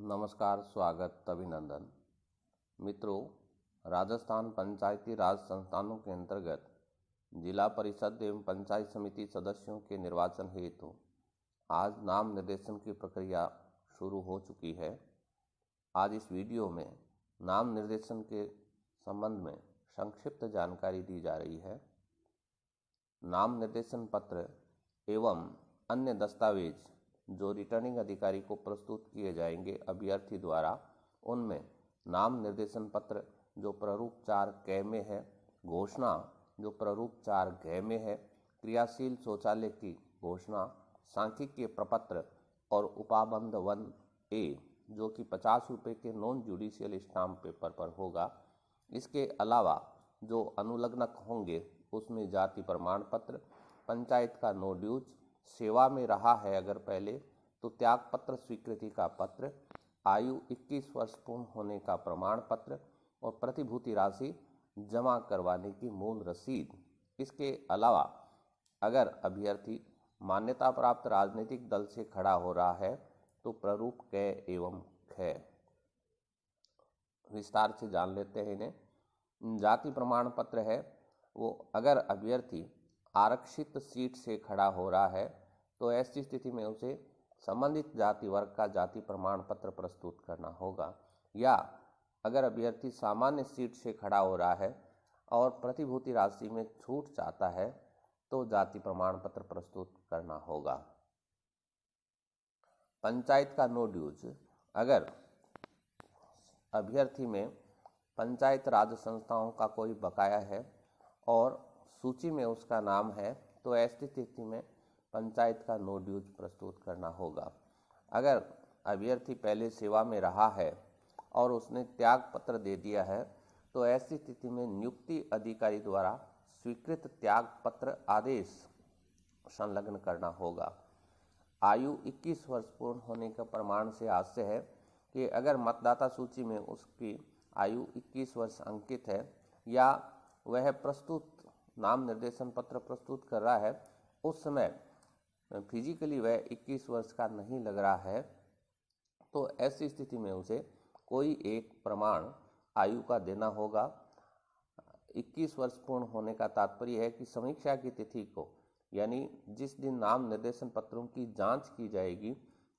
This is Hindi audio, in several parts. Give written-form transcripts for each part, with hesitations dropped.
नमस्कार, स्वागत, अभिनंदन। मित्रों, राजस्थान पंचायती राज संस्थानों के अंतर्गत जिला परिषद एवं पंचायत समिति सदस्यों के निर्वाचन हेतु आज नाम निर्देशन की प्रक्रिया शुरू हो चुकी है। आज इस वीडियो में नाम निर्देशन के संबंध में संक्षिप्त जानकारी दी जा रही है। नाम निर्देशन पत्र एवं अन्य दस्तावेज जो रिटर्निंग अधिकारी को प्रस्तुत किए जाएंगे अभ्यर्थी द्वारा, उनमें नाम निर्देशन पत्र जो प्रारूप 4 क में है, घोषणा जो प्रारूप 4 घ में है, क्रियाशील शौचालय की घोषणा, सांख्यिकीय प्रपत्र और उपाबंध 1A जो कि 50 रुपये के नॉन जुडिशियल स्टाम्प पेपर पर होगा। इसके अलावा जो अनुलग्नक होंगे उसमें जाति प्रमाण पत्र, पंचायत का नो ड्यूज, सेवा में रहा है अगर पहले तो त्याग पत्र स्वीकृति का पत्र, आयु 21 वर्ष पूर्ण होने का प्रमाण पत्र और प्रतिभूति राशि जमा करवाने की मूल रसीद। इसके अलावा अगर अभ्यर्थी मान्यता प्राप्त राजनीतिक दल से खड़ा हो रहा है तो प्रारूप क एवं ख। विस्तार से जान लेते हैं इन्हें। जाति प्रमाण पत्र है वो अगर अभ्यर्थी आरक्षित सीट से खड़ा हो रहा है तो ऐसी स्थिति में उसे संबंधित जाति वर्ग का जाति प्रमाण पत्र प्रस्तुत करना होगा, या अगर अभ्यर्थी सामान्य सीट से खड़ा हो रहा है और प्रतिभूति राशि में छूट चाहता है तो जाति प्रमाण पत्र प्रस्तुत करना होगा। पंचायत का नो ड्यूज, अगर अभ्यर्थी में पंचायत राज संस्थाओं का कोई बकाया है और सूची में उसका नाम है तो ऐसी स्थिति में पंचायत का नो ड्यूज प्रस्तुत करना होगा। अगर अभ्यर्थी पहले सेवा में रहा है और उसने त्याग पत्र दे दिया है तो ऐसी स्थिति में नियुक्ति अधिकारी द्वारा स्वीकृत त्याग पत्र आदेश संलग्न करना होगा। आयु 21 वर्ष पूर्ण होने का प्रमाण से हास्य है कि अगर मतदाता सूची में उसकी आयु 21 वर्ष अंकित है या वह प्रस्तुत नाम निर्देशन पत्र प्रस्तुत कर रहा है उस समय फिजिकली वह 21 वर्ष का नहीं लग रहा है तो ऐसी स्थिति में उसे कोई एक प्रमाण आयु का देना होगा। 21 वर्ष पूर्ण होने का तात्पर्य है कि समीक्षा की तिथि को, यानी जिस दिन नाम निर्देशन पत्रों की जांच की जाएगी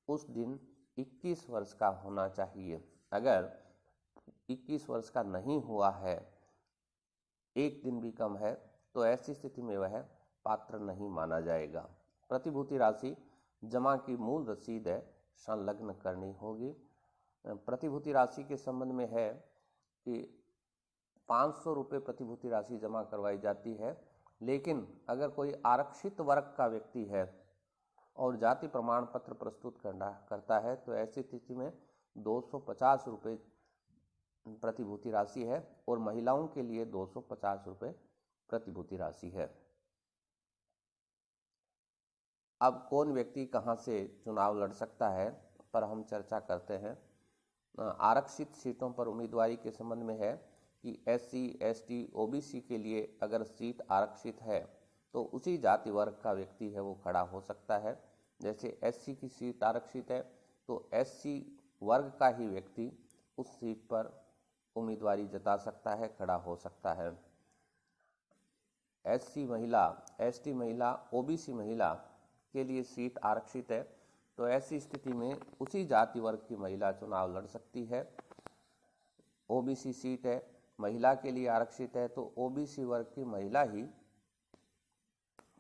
उस दिन 21 वर्ष का होना चाहिए। अगर 21 वर्ष का नहीं हुआ है, एक दिन भी कम है, तो ऐसी स्थिति में वह पात्र नहीं माना जाएगा। प्रतिभूति राशि जमा की मूल रसीद है संलग्न करनी होगी। प्रतिभूति राशि के संबंध में है कि 500 रुपये प्रतिभूति राशि जमा करवाई जाती है, लेकिन अगर कोई आरक्षित वर्ग का व्यक्ति है और जाति प्रमाण पत्र प्रस्तुत करता है तो ऐसी स्थिति में 250 रुपये प्रतिभूति राशि है और महिलाओं के लिए 250 रुपये प्रतिभूति राशि है। अब कौन व्यक्ति कहां से चुनाव लड़ सकता है पर हम चर्चा करते हैं। आरक्षित सीटों पर उम्मीदवारी के संबंध में है कि SC, ST, OBC के लिए अगर सीट आरक्षित है तो उसी जाति वर्ग का व्यक्ति है वो खड़ा हो सकता है। जैसे SC की सीट आरक्षित है तो SC वर्ग का ही व्यक्ति उस सीट पर उम्मीदवारी जता सकता है, खड़ा हो सकता है। SC महिला, ST महिला, OBC महिला के लिए सीट आरक्षित है तो ऐसी स्थिति में उसी जाति वर्ग की महिला चुनाव लड़ सकती है। OBC सीट है, महिला के लिए आरक्षित है तो OBC वर्ग की महिला ही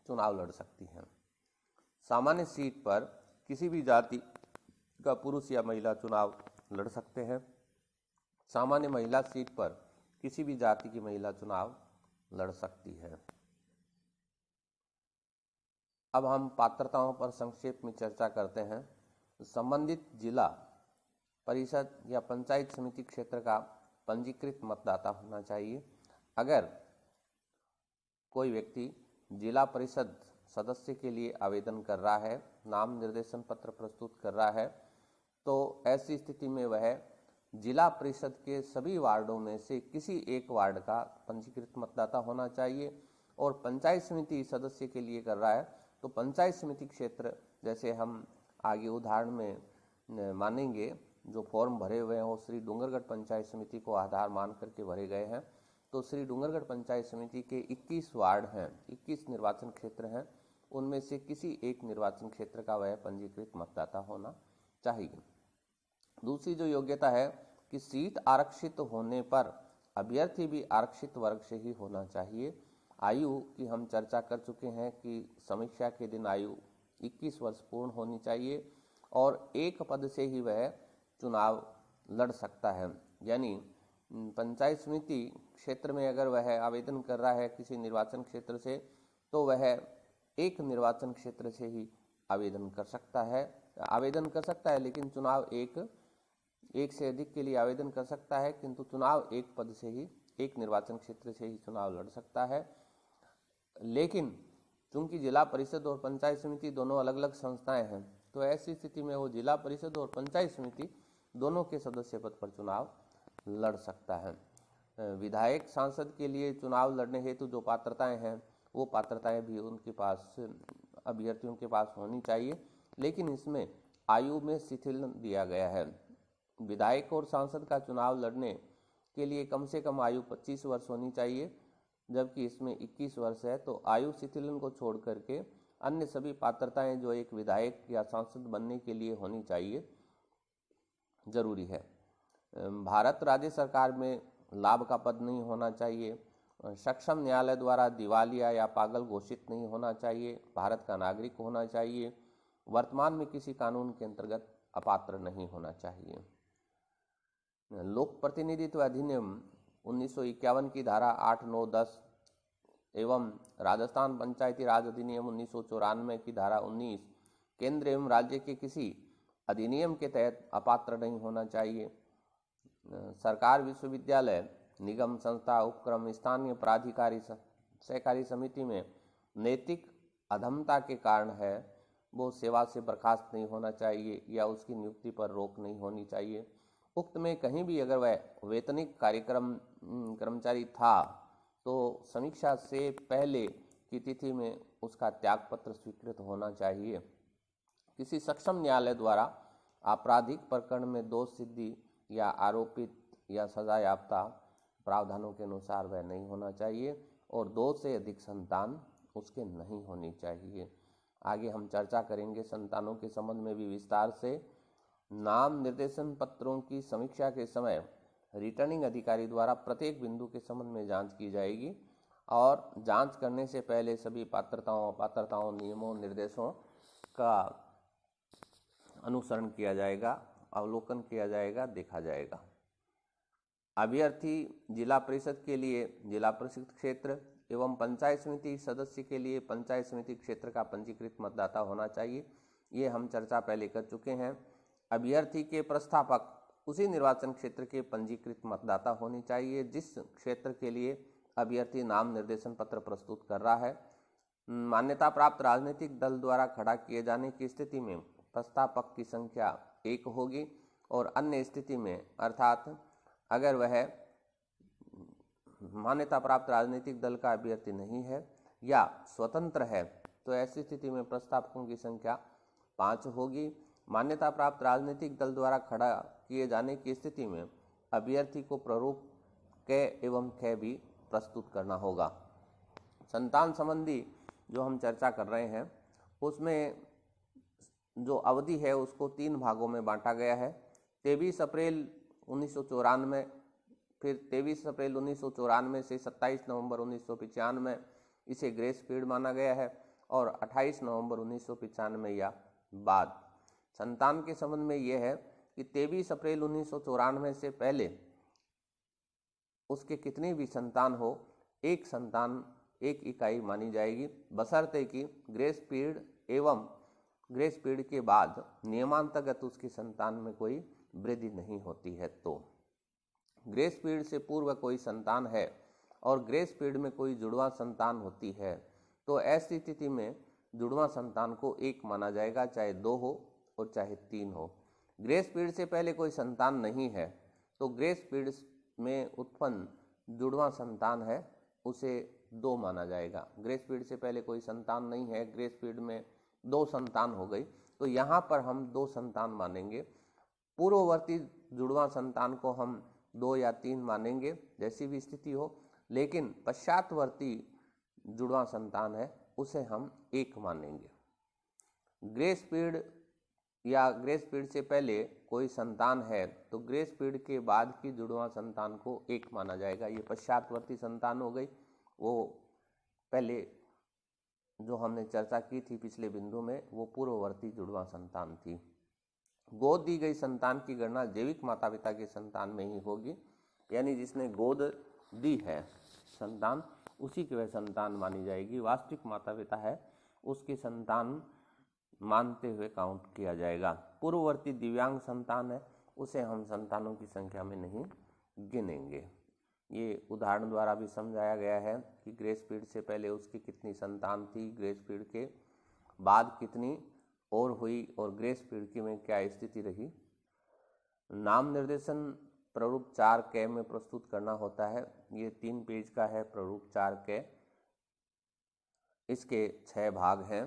चुनाव लड़ सकती है। सामान्य सीट पर किसी भी जाति का पुरुष या महिला चुनाव लड़ सकते हैं। सामान्य महिला सीट पर किसी भी जाति की महिला चुनाव लड़ सकती है। अब हम पात्रताओं पर संक्षेप में चर्चा करते हैं। संबंधित जिला परिषद या पंचायत समिति क्षेत्र का पंजीकृत मतदाता होना चाहिए। अगर कोई व्यक्ति जिला परिषद सदस्य के लिए आवेदन कर रहा है, नाम निर्देशन पत्र प्रस्तुत कर रहा है, तो ऐसी स्थिति में वह जिला परिषद के सभी वार्डों में से किसी एक वार्ड का पंजीकृत मतदाता होना चाहिए। और पंचायत समिति सदस्य के लिए कर रहा है तो पंचायत समिति क्षेत्र, जैसे हम आगे उदाहरण में मानेंगे जो फॉर्म भरे हुए हैं वो श्री डूंगरगढ़ पंचायत समिति को आधार मान करके भरे गए हैं। तो श्री डूंगरगढ़ पंचायत समिति के 21 वार्ड हैं, 21 निर्वाचन क्षेत्र हैं, उनमें से किसी एक निर्वाचन क्षेत्र का वह पंजीकृत मतदाता होना चाहिए। दूसरी जो योग्यता है कि सीट आरक्षित होने पर अभ्यर्थी भी आरक्षित वर्ग से ही होना चाहिए। आयु की हम चर्चा कर चुके हैं कि समीक्षा के दिन आयु 21 वर्ष पूर्ण होनी चाहिए और एक पद से ही वह चुनाव लड़ सकता है। यानी पंचायत समिति क्षेत्र में अगर वह आवेदन कर रहा है किसी निर्वाचन क्षेत्र से, तो वह एक निर्वाचन क्षेत्र से ही आवेदन कर सकता है, लेकिन चुनाव एक से अधिक के लिए आवेदन कर सकता है, किंतु चुनाव एक पद से ही, एक निर्वाचन क्षेत्र से ही चुनाव लड़ सकता है। लेकिन चूंकि जिला परिषद और पंचायत समिति दोनों अलग अलग संस्थाएं हैं, तो ऐसी स्थिति में वो जिला परिषद और पंचायत समिति दोनों के सदस्य पद पर चुनाव लड़ सकता है। विधायक सांसद के लिए चुनाव लड़ने हेतु जो पात्रताएं हैं, वो पात्रताएं भी उनके पास, अभ्यर्थियों के पास होनी चाहिए, लेकिन इसमें आयु में शिथिलन दिया गया है। विधायक और सांसद का चुनाव लड़ने के लिए कम से कम आयु 25 वर्ष होनी चाहिए, जबकि इसमें 21 वर्ष है। तो आयु शिथिलन को छोड़ करके अन्य सभी पात्रताएं जो एक विधायक या सांसद बनने के लिए होनी चाहिए, जरूरी है। भारत राज्य सरकार में लाभ का पद नहीं होना चाहिए। सक्षम न्यायालय द्वारा दिवालिया या पागल घोषित नहीं होना चाहिए। भारत का नागरिक होना चाहिए। वर्तमान में किसी कानून के अंतर्गत अपात्र नहीं होना चाहिए। लोक प्रतिनिधित्व अधिनियम 1951 की धारा 8, 9, 10 एवं राजस्थान पंचायती राज अधिनियम 1994 की धारा 19 केंद्र एवं राज्य के किसी अधिनियम के तहत अपात्र नहीं होना चाहिए। सरकार, विश्वविद्यालय, निगम, संस्था, उपक्रम, स्थानीय प्राधिकारी, सहकारी समिति में नैतिक अधमता के कारण है वो सेवा से बर्खास्त नहीं होना चाहिए या उसकी नियुक्ति पर रोक नहीं होनी चाहिए। उक्त में कहीं भी अगर वह वेतनिक कर्मचारी था तो समीक्षा से पहले की तिथि में उसका त्यागपत्र स्वीकृत होना चाहिए। किसी सक्षम न्यायालय द्वारा आपराधिक प्रकरण में दोष सिद्धि या आरोपित या सजा याफ्ता प्रावधानों के अनुसार वह नहीं होना चाहिए और 2 से अधिक संतान उसके नहीं होनी चाहिए। आगे हम चर्चा करेंगे संतानों के संबंध में भी विस्तार से। नाम निर्देशन पत्रों की समीक्षा के समय रिटर्निंग अधिकारी द्वारा प्रत्येक बिंदु के संबंध में जांच की जाएगी और जांच करने से पहले सभी पात्रताओं, नियमों, निर्देशों का अनुसरण किया जाएगा, अवलोकन किया जाएगा, देखा जाएगा। अभ्यर्थी जिला परिषद के लिए जिला परिषद क्षेत्र एवं पंचायत समिति सदस्य के लिए पंचायत समिति क्षेत्र का पंजीकृत मतदाता होना चाहिए। ये हम चर्चा पहले कर चुके हैं। अभ्यर्थी के प्रस्थापक उसी निर्वाचन क्षेत्र के पंजीकृत मतदाता होनी चाहिए जिस क्षेत्र के लिए अभ्यर्थी नाम निर्देशन पत्र प्रस्तुत कर रहा है। मान्यता प्राप्त राजनीतिक दल द्वारा खड़ा किए जाने की स्थिति में प्रस्तावक की संख्या 1 होगी और अन्य स्थिति में, अर्थात अगर वह मान्यता प्राप्त राजनीतिक दल का अभ्यर्थी नहीं है या स्वतंत्र है, तो ऐसी स्थिति में प्रस्तावकों की संख्या 5 होगी। मान्यता प्राप्त राजनीतिक दल द्वारा खड़ा किए जाने की स्थिति में अभ्यर्थी को प्रारूप क एवं ख भी प्रस्तुत करना होगा। संतान संबंधी जो हम चर्चा कर रहे हैं उसमें जो अवधि है उसको 3 भागों में बांटा गया है। 23 अप्रैल 1994, फिर 23 अप्रैल 1994 से 27 नवंबर 1995 इसे ग्रेस पीरियड माना गया है और 28 नवंबर 1995 या बाद। संतान के संबंध में यह है कि 23 अप्रैल 1994 से पहले उसके कितनी भी संतान हो, एक संतान एक इकाई मानी जाएगी, बशर्ते कि ग्रेस पीरियड के बाद नियमांतर्गत उसकी संतान में कोई वृद्धि नहीं होती है। तो ग्रेस पीरियड से पूर्व कोई संतान है और ग्रेस पीरियड में कोई जुड़वा संतान होती है, तो ऐसी स्थिति में जुड़वा संतान को 1 माना जाएगा, चाहे 2 हो और चाहे 3 हो। ग्रेस पीरियड से पहले कोई संतान नहीं है तो ग्रेस पीरियड में उत्पन्न जुड़वा संतान है उसे 2 माना जाएगा। ग्रेस पीरियड से पहले कोई संतान नहीं है, ग्रेस पीरियड में 2 संतान हो गई, तो यहाँ पर हम 2 संतान मानेंगे। पूर्ववर्ती जुड़वां संतान को हम 2 या 3 मानेंगे, जैसी भी स्थिति हो, लेकिन पश्चातवर्ती जुड़वां संतान है उसे हम 1 मानेंगे। ग्रेस पीरियड या ग्रेस पीरियड से पहले कोई संतान है तो ग्रेस पीरियड के बाद की जुड़वां संतान को 1 माना जाएगा। ये पश्चातवर्ती संतान हो गई, वो पहले जो हमने चर्चा की थी पिछले बिंदु में, वो पूर्ववर्ती जुड़वां संतान थी। गोद दी गई संतान की गणना जैविक माता पिता के संतान में ही होगी, यानी जिसने गोद दी है संतान, उसी की वह संतान मानी जाएगी। वास्तविक माता पिता है उसकी संतान मानते हुए काउंट किया जाएगा। पूर्ववर्ती दिव्यांग संतान है उसे हम संतानों की संख्या में नहीं गिनेंगे। ये उदाहरण द्वारा भी समझाया गया है कि ग्रेस पीरियड से पहले उसकी कितनी संतान थी, ग्रेस पीरियड के बाद कितनी और हुई, और ग्रेस पीरियड की में क्या स्थिति रही। नाम निर्देशन प्रारूप 4 क में प्रस्तुत करना होता है। ये 3 पेज का है प्रारूप 4 क। इसके 6 भाग हैं।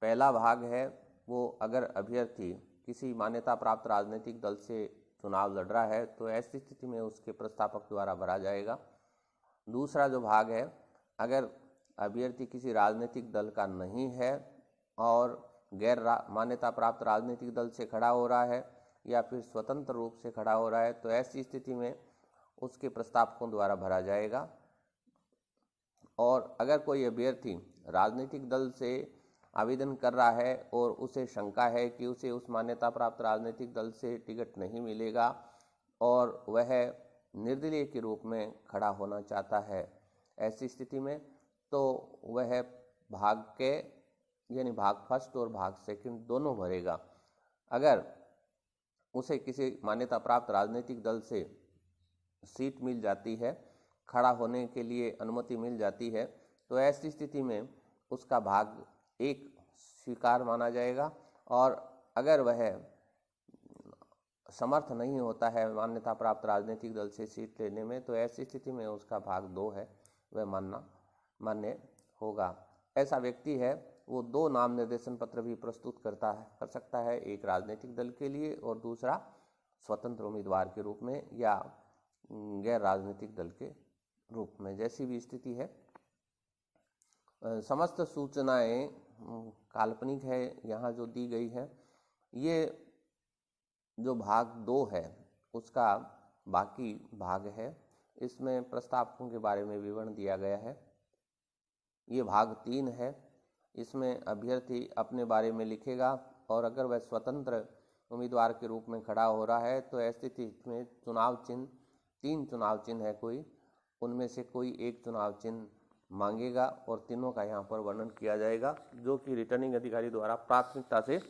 पहला भाग है वो अगर अभ्यर्थी किसी मान्यता प्राप्त राजनीतिक दल से चुनाव लड़ रहा है तो ऐसी स्थिति में उसके प्रस्तावक द्वारा भरा जाएगा। दूसरा जो भाग है, अगर अभ्यर्थी किसी राजनीतिक दल का नहीं है और गैर मान्यता प्राप्त राजनीतिक दल से खड़ा हो रहा है या फिर स्वतंत्र रूप से खड़ा हो रहा है तो ऐसी स्थिति में उसके प्रस्तावकों द्वारा भरा जाएगा। और अगर कोई अभ्यर्थी राजनीतिक दल से आवेदन कर रहा है और उसे शंका है कि उसे उस मान्यता प्राप्त राजनीतिक दल से टिकट नहीं मिलेगा और वह निर्दलीय के रूप में खड़ा होना चाहता है, ऐसी स्थिति में तो वह भाग के यानी भाग फर्स्ट और भाग सेकंड दोनों भरेगा। अगर उसे किसी मान्यता प्राप्त राजनीतिक दल से सीट मिल जाती है, खड़ा होने के लिए अनुमति मिल जाती है, तो ऐसी स्थिति में उसका भाग 1 स्वीकार माना जाएगा। और अगर वह समर्थ नहीं होता है मान्यता प्राप्त राजनीतिक दल से सीट लेने में तो ऐसी स्थिति में उसका भाग 2 है वह मान्य होगा। ऐसा व्यक्ति है वो 2 नाम निर्देशन पत्र भी प्रस्तुत कर सकता है, एक राजनीतिक दल के लिए और दूसरा स्वतंत्र उम्मीदवार के रूप में या गैर राजनीतिक दल के रूप में, जैसी भी स्थिति है। समस्त सूचनाएं काल्पनिक है यहाँ जो दी गई है। ये जो भाग 2 है उसका बाकी भाग है, इसमें प्रस्तावकों के बारे में विवरण दिया गया है। ये भाग 3 है, इसमें अभ्यर्थी अपने बारे में लिखेगा और अगर वह स्वतंत्र उम्मीदवार के रूप में खड़ा हो रहा है तो ऐसी स्थिति में चुनाव चिन्ह 3 चुनाव चिन्ह है कोई, उनमें से कोई एक चुनाव चिन्ह मांगेगा और तीनों का यहाँ पर वर्णन किया जाएगा जो कि रिटर्निंग अधिकारी द्वारा प्राथमिकता से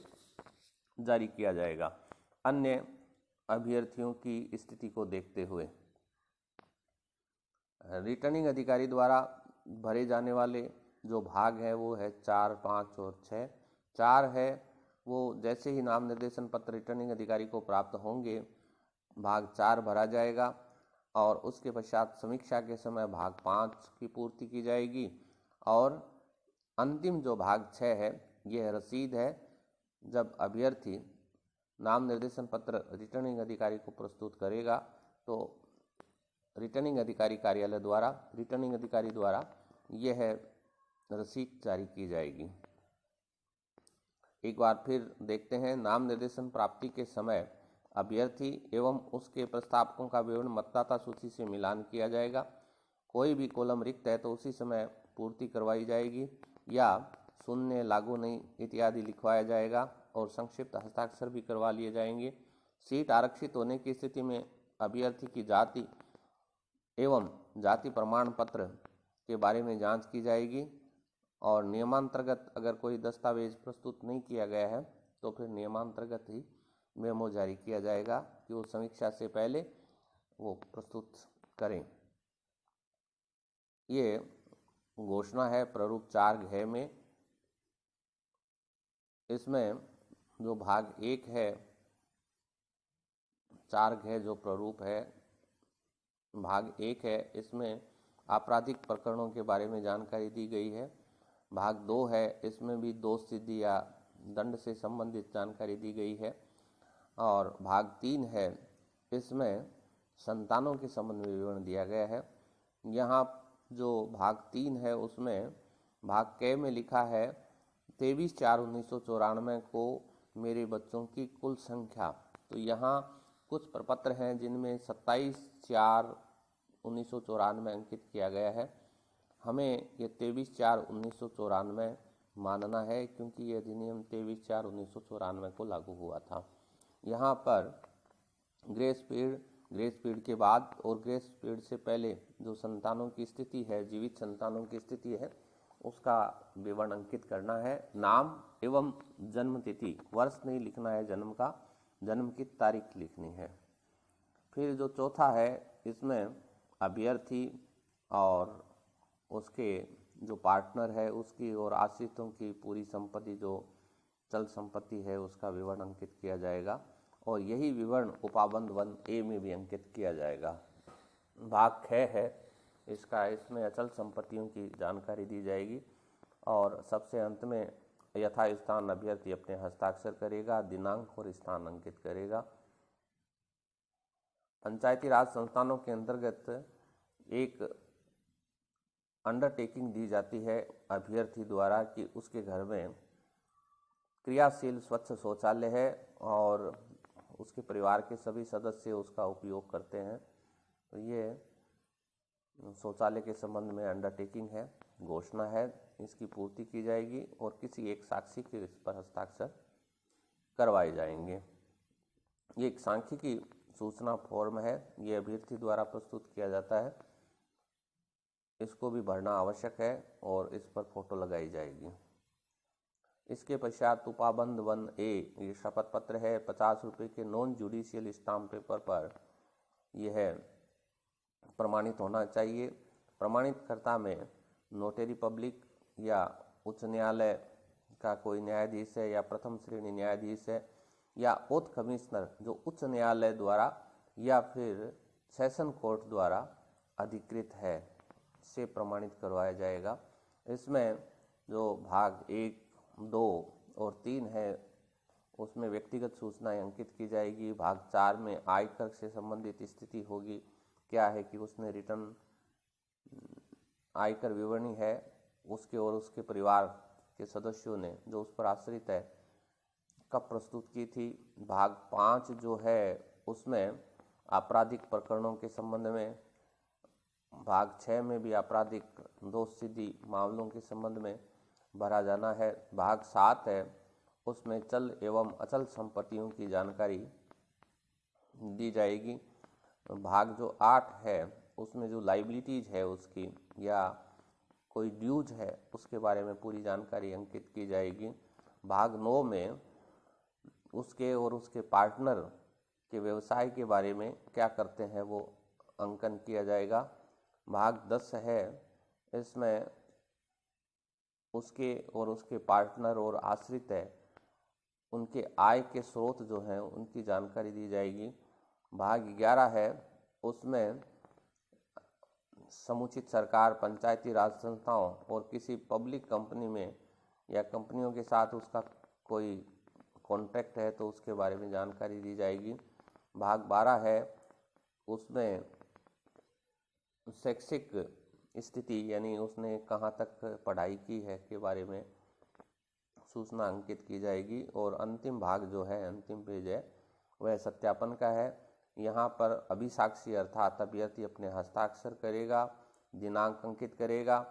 जारी किया जाएगा अन्य अभ्यर्थियों की स्थिति को देखते हुए। रिटर्निंग अधिकारी द्वारा भरे जाने वाले जो भाग है वो है 4, 5 और 6। 4 है वो जैसे ही नाम निर्देशन पत्र रिटर्निंग अधिकारी को प्राप्त होंगे भाग 4 भरा जाएगा और उसके पश्चात समीक्षा के समय भाग 5 की पूर्ति की जाएगी। और अंतिम जो भाग 6 है यह रसीद है। जब अभ्यर्थी नाम निर्देशन पत्र रिटर्निंग अधिकारी को प्रस्तुत करेगा तो रिटर्निंग अधिकारी कार्यालय द्वारा रिटर्निंग अधिकारी द्वारा यह रसीद जारी की जाएगी। एक बार फिर देखते हैं, नाम निर्देशन प्राप्ति के समय अभ्यर्थी एवं उसके प्रस्तावकों का विवरण मतदाता सूची से मिलान किया जाएगा। कोई भी कॉलम रिक्त है तो उसी समय पूर्ति करवाई जाएगी या शून्य, लागू नहीं इत्यादि लिखवाया जाएगा और संक्षिप्त हस्ताक्षर भी करवा लिए जाएंगे। सीट आरक्षित होने की स्थिति में अभ्यर्थी की जाति एवं जाति प्रमाण पत्र के बारे में जांच की जाएगी और नियमांतर्गत अगर कोई दस्तावेज प्रस्तुत नहीं किया गया है तो फिर नियमांतर्गत ही मेमो जारी किया जाएगा कि वो समीक्षा से पहले वो प्रस्तुत करें। ये घोषणा है प्रारूप 4 घ में। इसमें जो भाग 1 है 4 घ जो प्रारूप है भाग 1 है, इसमें आपराधिक प्रकरणों के बारे में जानकारी दी गई है। भाग 2 है, इसमें भी दोष सिद्धि या दंड से संबंधित जानकारी दी गई है। और भाग 3 है, इसमें संतानों के संबंध में विवरण दिया गया है। यहाँ जो भाग 3 है उसमें भाग क में लिखा है 23/4/1994 को मेरे बच्चों की कुल संख्या। तो यहाँ कुछ प्रपत्र हैं जिनमें 27/4/1994 अंकित किया गया है। हमें ये 23/4/1994 मानना है क्योंकि ये अधिनियम 23/4/1994 को लागू हुआ था। यहाँ पर ग्रेस पीरियड के बाद और ग्रेस पीरियड से पहले जो संतानों की स्थिति है, जीवित संतानों की स्थिति है, उसका विवरण अंकित करना है। नाम एवं जन्म तिथि, वर्ष नहीं लिखना है जन्म का, जन्म की तारीख लिखनी है। फिर जो चौथा है, इसमें अभ्यर्थी और उसके जो पार्टनर है उसकी और आश्रितों की पूरी संपत्ति, जो चल संपत्ति है, उसका विवरण अंकित किया जाएगा और यही विवरण उपाबंध 1A में भी अंकित किया जाएगा। भाग 6 है इसमें अचल संपत्तियों की जानकारी दी जाएगी और सबसे अंत में यथास्थान अभ्यर्थी अपने हस्ताक्षर करेगा, दिनांक और स्थान अंकित करेगा। पंचायती राज संस्थानों के अंतर्गत एक अंडरटेकिंग दी जाती है अभ्यर्थी द्वारा कि उसके घर में क्रियाशील स्वच्छ शौचालय है और उसके परिवार के सभी सदस्य उसका उपयोग करते हैं। तो ये शौचालय के संबंध में अंडरटेकिंग है, घोषणा है, इसकी पूर्ति की जाएगी और किसी एक साक्षी के इस पर हस्ताक्षर करवाए जाएंगे। ये एक सांख्यिकी सूचना फॉर्म है, ये अभ्यर्थी द्वारा प्रस्तुत किया जाता है, इसको भी भरना आवश्यक है और इस पर फोटो लगाई जाएगी। इसके पश्चात उपाबंध 1A ये शपथ पत्र है, 50 रुपये के नॉन जुडिशियल स्टाम्प पेपर पर यह प्रमाणित होना चाहिए। प्रमाणितकर्ता में नोटरी पब्लिक या उच्च न्यायालय का कोई न्यायाधीश है या प्रथम श्रेणी न्यायाधीश है या ओथ कमिश्नर जो उच्च न्यायालय द्वारा या फिर सेशन कोर्ट द्वारा अधिकृत है से प्रमाणित करवाया जाएगा। इसमें जो भाग 1, 2 और 3 है उसमें व्यक्तिगत सूचनाएं अंकित की जाएगी। भाग 4 में आयकर से संबंधित स्थिति होगी, क्या है कि उसने रिटर्न आयकर विवरणी है उसके और उसके परिवार के सदस्यों ने जो उस पर आश्रित है कब प्रस्तुत की थी। भाग 5 जो है उसमें आपराधिक प्रकरणों के संबंध में, भाग 6 में भी आपराधिक दोष सिद्धि मामलों के संबंध में भरा जाना है। भाग 7 है उसमें चल एवं अचल संपत्तियों की जानकारी दी जाएगी। भाग जो 8 है उसमें जो लाइबिलिटीज है उसकी या कोई ड्यूज है उसके बारे में पूरी जानकारी अंकित की जाएगी। भाग 9 में उसके और उसके पार्टनर के व्यवसाय के बारे में क्या करते हैं वो अंकन किया जाएगा। भाग 10 है इसमें उसके और उसके पार्टनर और आश्रित है उनके आय के स्रोत जो हैं उनकी जानकारी दी जाएगी। भाग 11 है उसमें समुचित सरकार, पंचायती राज संस्थाओं और किसी पब्लिक कंपनी में या कंपनियों के साथ उसका कोई कॉन्ट्रैक्ट है तो उसके बारे में जानकारी दी जाएगी। भाग 12 है उसमें शैक्षिक स्थिति यानी उसने कहाँ तक पढ़ाई की है के बारे में सूचना अंकित की जाएगी। और अंतिम भाग जो है, अंतिम पेज है, वह सत्यापन का है। यहाँ पर अभिसाक्षी अर्थात अभ्यर्थी अपने हस्ताक्षर करेगा, दिनांक अंकित करेगा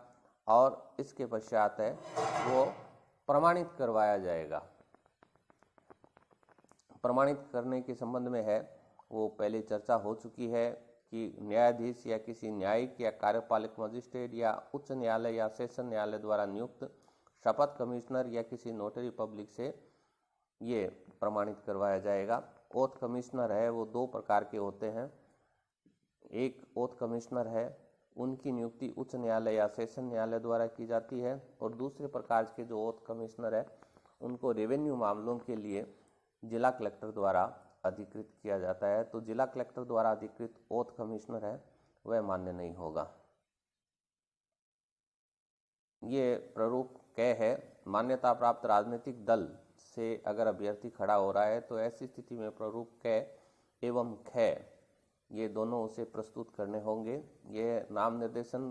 और इसके पश्चात है वो प्रमाणित करवाया जाएगा। प्रमाणित करने के संबंध में है वो पहले चर्चा हो चुकी है कि न्यायाधीश या किसी न्यायिक या कार्यपालक मजिस्ट्रेट या उच्च न्यायालय या सेशन न्यायालय द्वारा नियुक्त शपथ कमिश्नर या किसी नोटरी पब्लिक से ये प्रमाणित करवाया जाएगा। ओथ कमिश्नर है वो 2 प्रकार के होते हैं। एक ओथ कमिश्नर है उनकी नियुक्ति उच्च न्यायालय या सेशन न्यायालय द्वारा की जाती है और दूसरे प्रकार के जो ओथ कमिश्नर है उनको रेवेन्यू मामलों के लिए जिला कलेक्टर द्वारा अधिकृत किया जाता है। तो जिला कलेक्टर द्वारा अधिकृत ओथ कमिश्नर है वह मान्य नहीं होगा। ये प्रारूप क है, मान्यता प्राप्त राजनीतिक दल से अगर अभ्यर्थी खड़ा हो रहा है तो ऐसी स्थिति में प्रारूप कै एवं ख ये दोनों उसे प्रस्तुत करने होंगे। ये नाम निर्देशन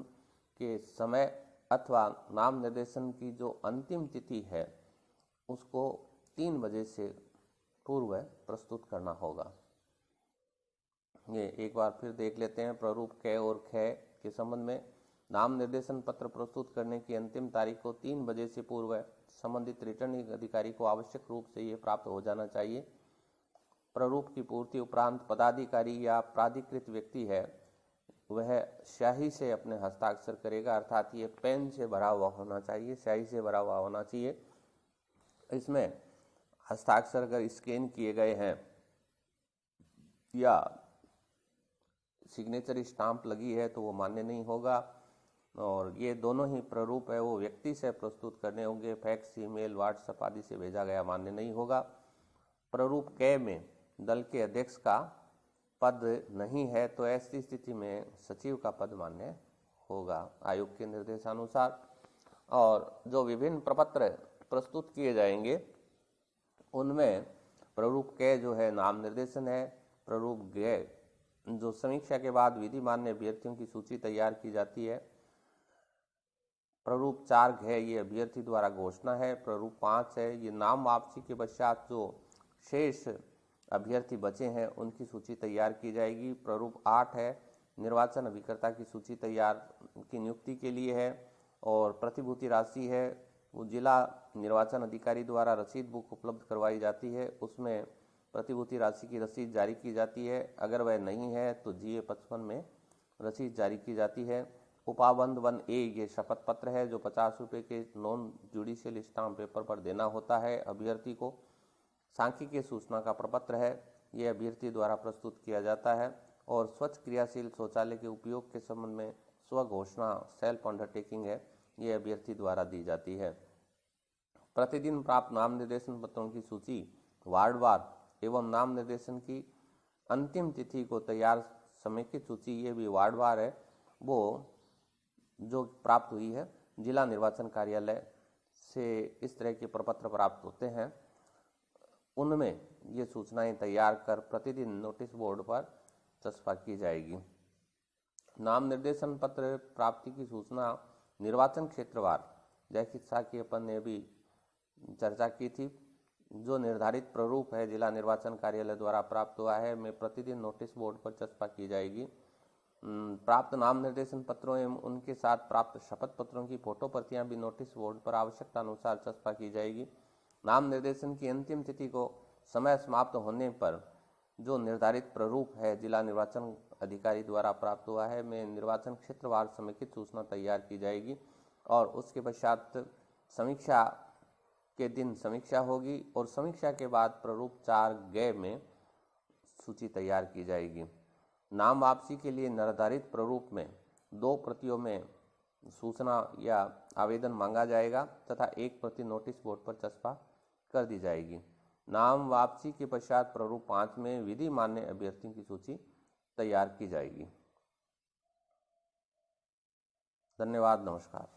के समय अथवा नाम निर्देशन की जो अंतिम तिथि है उसको 3 बजे से पूर्व प्रस्तुत करना होगा। ये एक बार फिर देख लेते हैं। प्रारूप कै और ख के संबंध में नाम निर्देशन पत्र प्रस्तुत करने की अंतिम तारीख को 3 बजे से पूर्व संबंधित रिटर्निंग अधिकारी को आवश्यक रूप से ये प्राप्त हो जाना चाहिए। प्रारूप की पूर्ति उपरांत पदाधिकारी या प्राधिकृत व्यक्ति है वह स्याही से अपने हस्ताक्षर करेगा, अर्थात ये पेन से भरा हुआ होना चाहिए, स्याही से भरा हुआ होना चाहिए। इसमें हस्ताक्षर अगर स्कैन किए गए हैं या सिग्नेचर स्टाम्प लगी है तो वो मान्य नहीं होगा। और ये दोनों ही प्रारूप है वो व्यक्ति से प्रस्तुत करने होंगे, फैक्स, ईमेल, व्हाट्सएप आदि से भेजा गया मान्य नहीं होगा। प्रारूप कै में दल के अध्यक्ष का पद नहीं है तो ऐसी स्थिति में सचिव का पद मान्य होगा आयोग के निर्देशानुसार। और जो विभिन्न प्रपत्र प्रस्तुत किए जाएंगे उनमें प्रारूप कै जो है नाम निर्देशन है, प्रारूप ग जो समीक्षा के बाद विधि मान्य अभ्यर्थियों की सूची तैयार की जाती है, प्रारूप 4 घ ये अभ्यर्थी द्वारा घोषणा है, प्रारूप 5 है ये नाम वापसी के पश्चात जो शेष अभ्यर्थी बचे हैं उनकी सूची तैयार की जाएगी। प्रारूप 8 है निर्वाचन अभिकर्ता की सूची तैयार की नियुक्ति के लिए है। और प्रतिभूति राशि है वो जिला निर्वाचन अधिकारी द्वारा रसीद बुक उपलब्ध करवाई जाती है, उसमें प्रतिभूति राशि की रसीद जारी की जाती है। अगर वह नहीं है तो GA 55 में रसीद जारी की जाती है। उपाबंध 1A ये शपथ पत्र है जो 50 रुपये के नॉन जुडिशियल स्टाम्प पेपर पर देना होता है अभ्यर्थी को। सांख्यिकीय सूचना का प्रपत्र है, यह अभ्यर्थी द्वारा प्रस्तुत किया जाता है। और स्वच्छ क्रियाशील शौचालय के उपयोग के संबंध में स्व घोषणा सेल्फ अंडरटेकिंग है, यह अभ्यर्थी द्वारा दी जाती है। प्रतिदिन प्राप्त नाम निर्देशन पत्रों की सूची वार्डवार एवं नाम निर्देशन की अंतिम तिथि को तैयार समेकित सूची ये भी वार्डवार है वो जो प्राप्त हुई है जिला निर्वाचन कार्यालय से इस तरह के प्रपत्र प्राप्त होते हैं, उनमें ये सूचनाएं तैयार कर प्रतिदिन नोटिस बोर्ड पर चस्पा की जाएगी। नाम निर्देशन पत्र प्राप्ति की सूचना निर्वाचन क्षेत्रवार जैसा कि अपन ने अभी चर्चा की थी, जो निर्धारित प्रारूप है जिला निर्वाचन कार्यालय द्वारा प्राप्त हुआ है में प्रतिदिन नोटिस बोर्ड पर चस्पा की जाएगी। प्राप्त नाम निर्देशन पत्रों एवं उनके साथ प्राप्त शपथ पत्रों की फोटो प्रतियां भी नोटिस बोर्ड पर आवश्यकता अनुसार चस्पा की जाएगी। नाम निर्देशन की अंतिम तिथि को समय समाप्त होने पर जो निर्धारित प्रारूप है जिला निर्वाचन अधिकारी द्वारा प्राप्त हुआ है में निर्वाचन क्षेत्रवार समेकित सूचना तैयार की जाएगी। और उसके पश्चात समीक्षा के दिन समीक्षा होगी और समीक्षा के बाद प्रारूप 4 ग में सूची तैयार की जाएगी। नाम वापसी के लिए निर्धारित प्रारूप में 2 प्रतियों में सूचना या आवेदन मांगा जाएगा तथा 1 प्रति नोटिस बोर्ड पर चस्पा कर दी जाएगी। नाम वापसी के पश्चात प्रारूप 5 में विधि मान्य अभ्यर्थियों की सूची तैयार की जाएगी। धन्यवाद, नमस्कार।